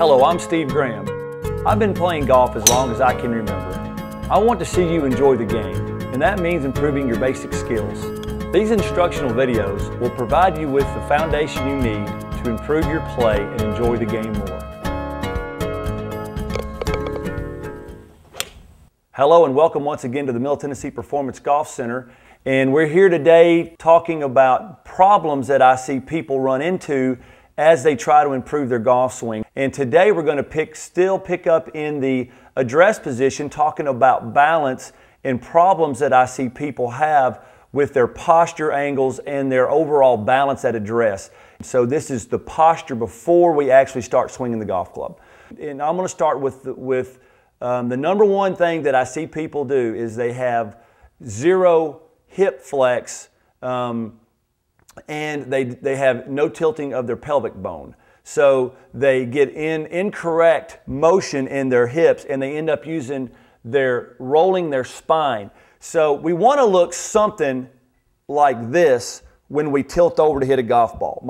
Hello, I'm Steve Graham. I've been playing golf as long as I can remember. I want to see you enjoy the game, and that means improving your basic skills. These instructional videos will provide you with the foundation you need to improve your play and enjoy the game more. Hello and welcome once again to the Middle Tennessee Performance Golf Center. And we're here today talking about problems that I see people run into as they try to improve their golf swing. And today we're going to still pick up in the address position, talking about balance and problems that I see people have with their posture angles and their overall balance at address. So this is the posture before we actually start swinging the golf club. And I'm going to start with the number one thing that I see people do is they have zero hip flex, and they have no tilting of their pelvic bone. So they get in incorrect motion in their hips and they end up rolling their spine. So we want to look something like this when we tilt over to hit a golf ball.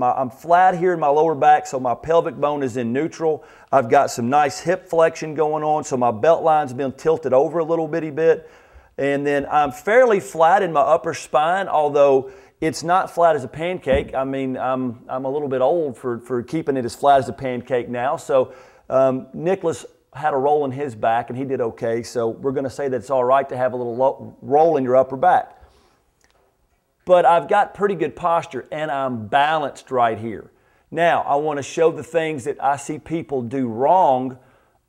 I'm flat here in my lower back, so my pelvic bone is in neutral. I've got some nice hip flexion going on, so my belt line's been tilted over a little bitty bit. And then I'm fairly flat in my upper spine, although it's not flat as a pancake. I mean, I'm a little bit old for keeping it as flat as a pancake now. So Nicholas had a roll in his back and he did okay. So we're going to say that it's all right to have a little roll in your upper back. But I've got pretty good posture and I'm balanced right here. Now, I want to show the things that I see people do wrong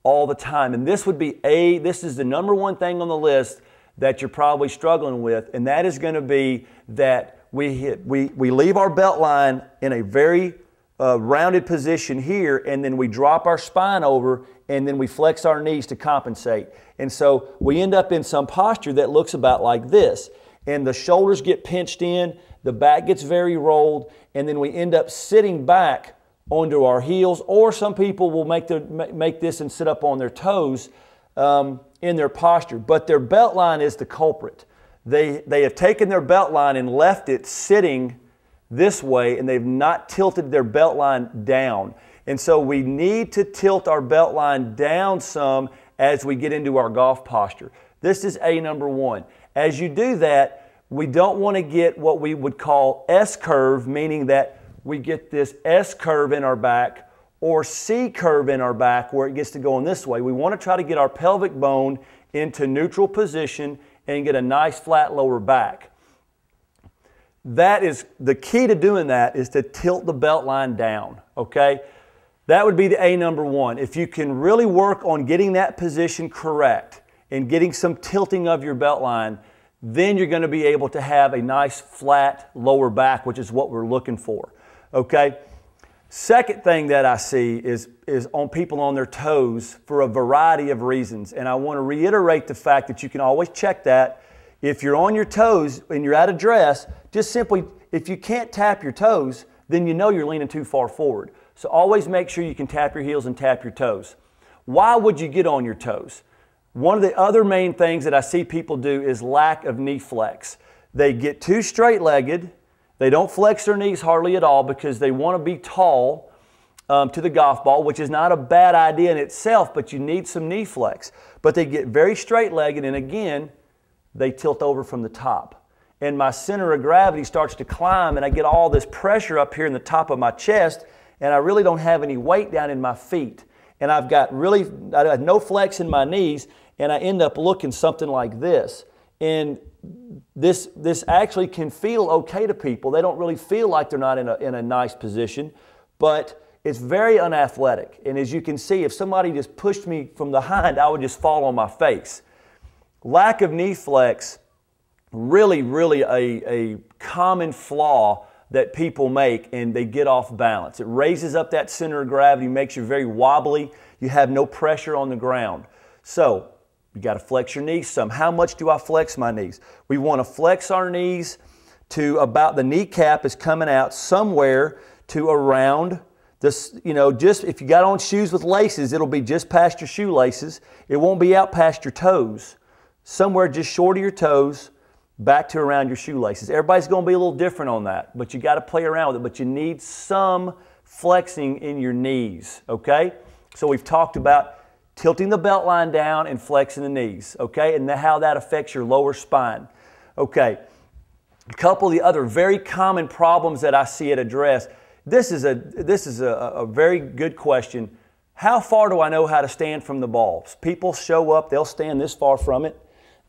all the time. And this is the number one thing on the list that you're probably struggling with, and that is going to be that we leave our belt line in a very rounded position here, and then we drop our spine over, and then we flex our knees to compensate. And so we end up in some posture that looks about like this. And the shoulders get pinched in, the back gets very rolled, and then we end up sitting back onto our heels, or some people will make this and sit up on their toes in their posture. But their belt line is the culprit. They have taken their belt line and left it sitting this way, and they've not tilted their belt line down. And so we need to tilt our belt line down some as we get into our golf posture. This is number one. As you do that, we don't want to get what we would call S-curve, meaning that we get this S-curve in our back or C-curve in our back where it gets to going this way. We want to try to get our pelvic bone into neutral position and get a nice flat lower back. That is the key to doing that, is to tilt the belt line down, okay? That would be the number one. If you can really work on getting that position correct and getting some tilting of your belt line, then you're going to be able to have a nice flat lower back, which is what we're looking for, okay? Second thing that I see is on people on their toes for a variety of reasons. And I want to reiterate the fact that you can always check that. If you're on your toes and you're at address, just simply, if you can't tap your toes, then you know you're leaning too far forward. So always make sure you can tap your heels and tap your toes. Why would you get on your toes? One of the other main things that I see people do is lack of knee flex. They get too straight-legged. They don't flex their knees hardly at all because they want to be tall to the golf ball, which is not a bad idea in itself, but you need some knee flex. But they get very straight-legged, and again, they tilt over from the top. And my center of gravity starts to climb, and I get all this pressure up here in the top of my chest, and I really don't have any weight down in my feet. And I have no flex in my knees, and I end up looking something like this. And this actually can feel okay to people. They don't really feel like they're not in a nice position, but it's very unathletic. And as you can see, if somebody just pushed me from behind, I would just fall on my face. Lack of knee flex, really a common flaw that people make, and they get off balance. It raises up that center of gravity, makes you very wobbly. You have no pressure on the ground. So you got to flex your knees some. How much do I flex my knees? We want to flex our knees to about the kneecap is coming out somewhere to around this, just if you got on shoes with laces, it'll be just past your shoelaces. It won't be out past your toes. Somewhere just short of your toes, back to around your shoelaces. Everybody's going to be a little different on that, but you got to play around with it. But you need some flexing in your knees, okay? So we've talked about tilting the belt line down and flexing the knees, okay, and how that affects your lower spine. Okay, a couple of the other very common problems that I see it address. This is a very good question. How far do I know how to stand from the ball? People show up, they'll stand this far from it,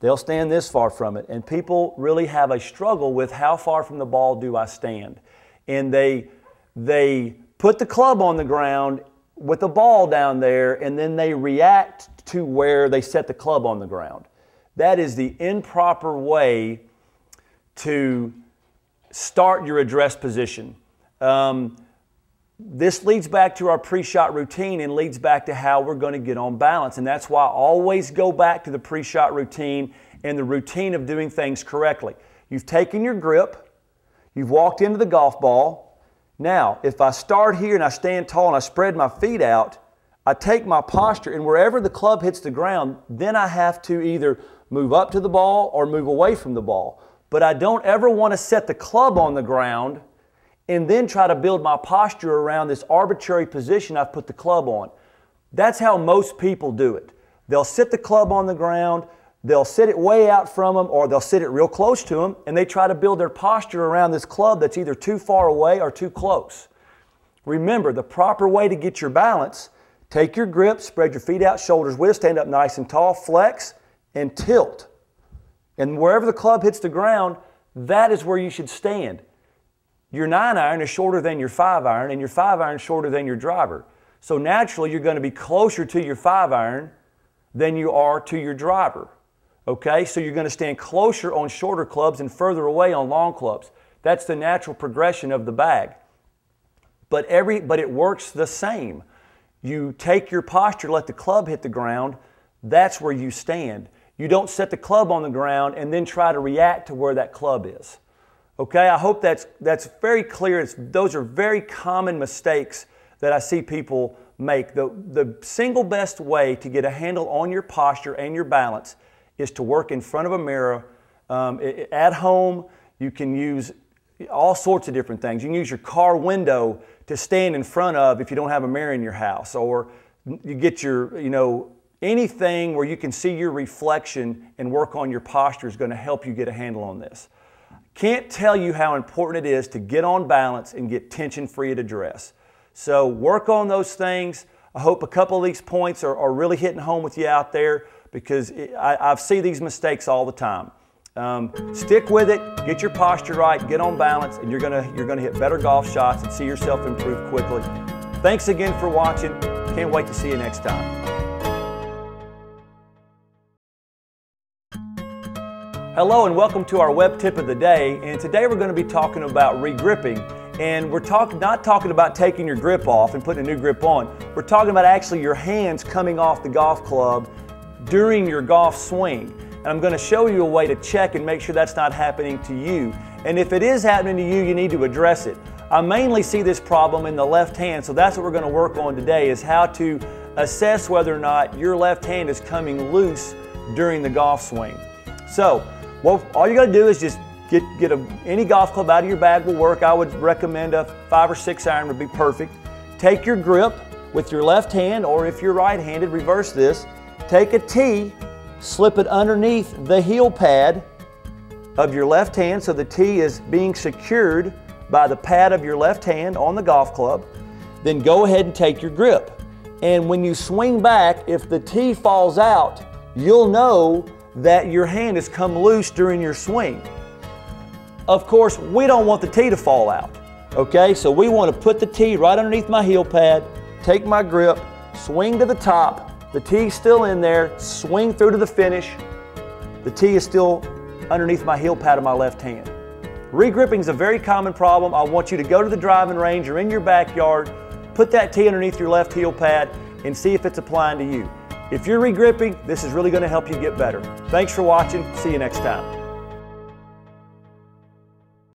they'll stand this far from it, and people really have a struggle with how far from the ball do I stand. And they put the club on the ground with the ball down there, and then they react to where they set the club on the ground. That is the improper way to start your address position. This leads back to our pre-shot routine and leads back to how we're going to get on balance. And that's why I always go back to the pre-shot routine and the routine of doing things correctly. You've taken your grip, you've walked into the golf ball. Now, if I start here and I stand tall and I spread my feet out, I take my posture, and wherever the club hits the ground, then I have to either move up to the ball or move away from the ball. But I don't ever want to set the club on the ground and then try to build my posture around this arbitrary position I've put the club on. That's how most people do it. They'll sit the club on the ground, they'll sit it way out from them, or they'll sit it real close to them, and they try to build their posture around this club that's either too far away or too close. Remember, the proper way to get your balance, take your grip, spread your feet out, shoulders width, stand up nice and tall, flex, and tilt. And wherever the club hits the ground, that is where you should stand. Your 9-iron is shorter than your 5-iron, and your 5-iron is shorter than your driver. So naturally, you're going to be closer to your 5-iron than you are to your driver. Okay, so you're going to stand closer on shorter clubs and further away on long clubs. That's the natural progression of the bag. But it works the same. You take your posture, let the club hit the ground, that's where you stand. You don't set the club on the ground and then try to react to where that club is. Okay, I hope that's very clear. Those are very common mistakes that I see people make. The single best way to get a handle on your posture and your balance is to work in front of a mirror. At home, you can use all sorts of different things. You can use your car window to stand in front of if you don't have a mirror in your house, or you get your, anything where you can see your reflection and work on your posture is going to help you get a handle on this. Can't tell you how important it is to get on balance and get tension-free at address. So work on those things. I hope a couple of these points are really hitting home with you out there, because I see these mistakes all the time. Stick with it, get your posture right, get on balance, and you're gonna hit better golf shots and see yourself improve quickly. Thanks again for watching. Can't wait to see you next time. Hello and welcome to our web tip of the day, and today we're going to be talking about re-gripping, and we're not talking about taking your grip off and putting a new grip on. We're talking about actually your hands coming off the golf club during your golf swing, and I'm going to show you a way to check and make sure that's not happening to you, and if it is happening to you, you need to address it. I mainly see this problem in the left hand, so that's what we're going to work on today, is how to assess whether or not your left hand is coming loose during the golf swing. So all you got to do is just get any golf club out of your bag will work. I would recommend a 5 or 6 iron would be perfect. Take your grip with your left hand, or if you're right-handed, reverse this. Take a tee, slip it underneath the heel pad of your left hand so the tee is being secured by the pad of your left hand on the golf club. Then go ahead and take your grip. And when you swing back, if the tee falls out, you'll know that your hand has come loose during your swing. Of course, we don't want the tee to fall out, okay? So we want to put the tee right underneath my heel pad, take my grip, swing to the top, the tee's still in there, swing through to the finish, the tee is still underneath my heel pad of my left hand. Re-gripping is a very common problem. I want you to go to the driving range or in your backyard, put that tee underneath your left heel pad and see if it's applying to you. If you're re-gripping, this is really going to help you get better. Thanks for watching. See you next time.